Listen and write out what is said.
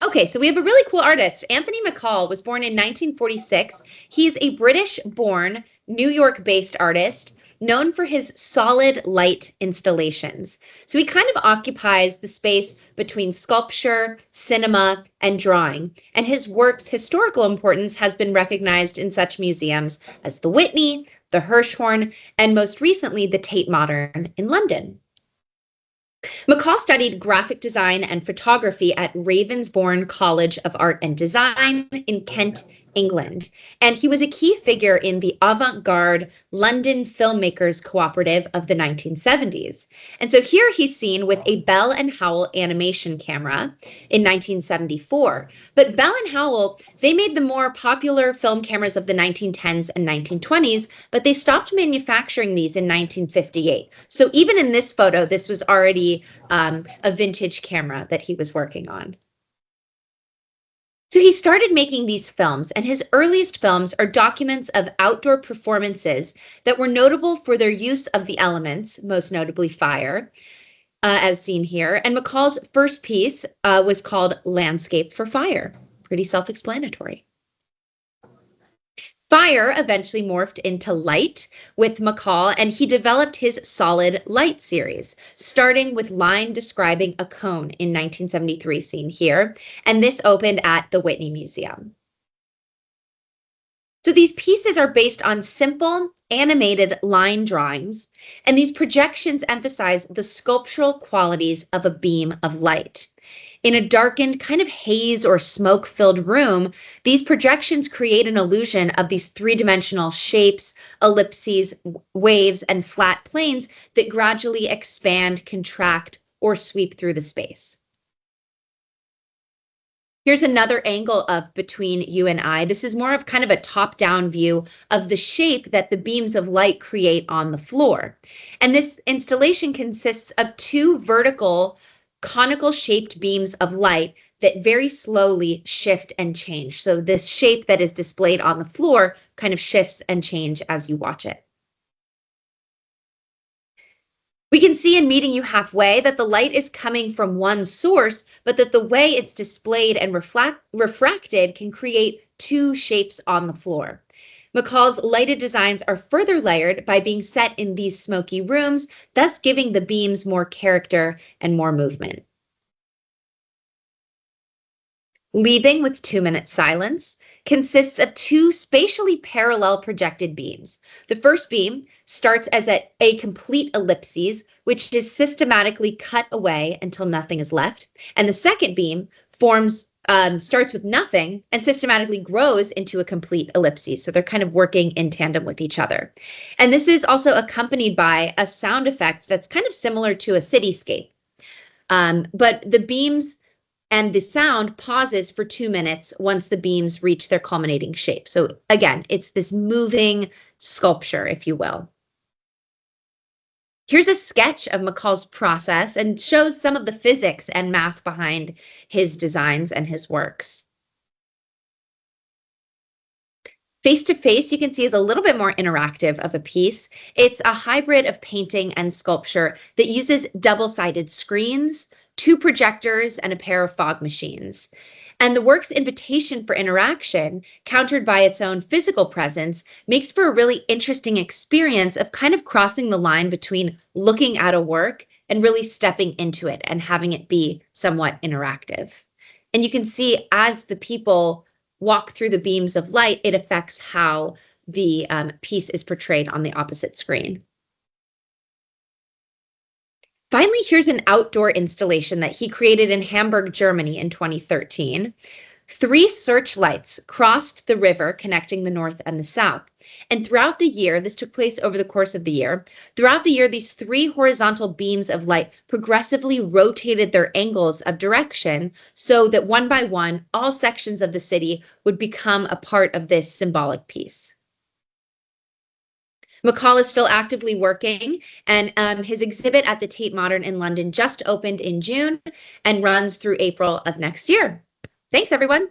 Okay, so we have a really cool artist. Anthony McCall was born in 1946. He's a British-born, New York-based artist known for his solid light installations. So he kind of occupies the space between sculpture, cinema, and drawing. And his work's historical importance has been recognized in such museums as the Whitney, the Hirshhorn, and most recently the Tate Modern in London. McCall studied graphic design and photography at Ravensbourne College of Art and Design in Kent, England, and he was a key figure in the avant-garde London Filmmakers Cooperative of the 1970s. And so here he's seen with a Bell and Howell animation camera in 1974. But Bell and Howell, they made the more popular film cameras of the 1910s and 1920s, but they stopped manufacturing these in 1958. So even in this photo, this was already a vintage camera that he was working on. So he started making these films, and his earliest films are documents of outdoor performances that were notable for their use of the elements, most notably fire, as seen here. And McCall's first piece was called Landscape for Fire. Pretty self-explanatory. Fire eventually morphed into light with McCall, and he developed his solid light series, starting with line describing a cone in 1973, seen here, and this opened at the Whitney Museum. So these pieces are based on simple animated line drawings, and these projections emphasize the sculptural qualities of a beam of light. In a darkened, kind of haze or smoke-filled room, these projections create an illusion of these three-dimensional shapes, ellipses, waves, and flat planes that gradually expand, contract, or sweep through the space. Here's another angle of Between You and I. This is more of kind of a top-down view of the shape that the beams of light create on the floor. And this installation consists of two vertical conical shaped beams of light that very slowly shift and change. So this shape that is displayed on the floor kind of shifts and changes as you watch it. We can see in Meeting You Halfway that the light is coming from one source, but that the way it's displayed and refracted can create two shapes on the floor. McCall's lighted designs are further layered by being set in these smoky rooms, thus giving the beams more character and more movement. Leaving with 2 Minute Silence consists of two spatially parallel projected beams. The first beam starts as a complete ellipses, which is systematically cut away until nothing is left. And the second beam starts with nothing and systematically grows into a complete ellipsis. So they're kind of working in tandem with each other. And this is also accompanied by a sound effect that's kind of similar to a cityscape. But the beams and the sound pauses for 2 minutes once the beams reach their culminating shape. So again, it's this moving sculpture, if you will. Here's a sketch of McCall's process and shows some of the physics and math behind his designs and his works. Face to Face, you can see, is a little bit more interactive of a piece. It's a hybrid of painting and sculpture that uses double-sided screens, two projectors, and a pair of fog machines. And the work's invitation for interaction, countered by its own physical presence, makes for a really interesting experience of kind of crossing the line between looking at a work and really stepping into it and having it be somewhat interactive. And you can see as the people walk through the beams of light, it affects how the piece is portrayed on the opposite screen. Finally, here's an outdoor installation that he created in Hamburg, Germany in 2013. 3 searchlights crossed the river connecting the north and the south. And throughout the year, this took place over the course of the year, throughout the year, these 3 horizontal beams of light progressively rotated their angles of direction so that one by one, all sections of the city would become a part of this symbolic piece. McCall is still actively working, and his exhibit at the Tate Modern in London just opened in June and runs through April of next year. Thanks, everyone.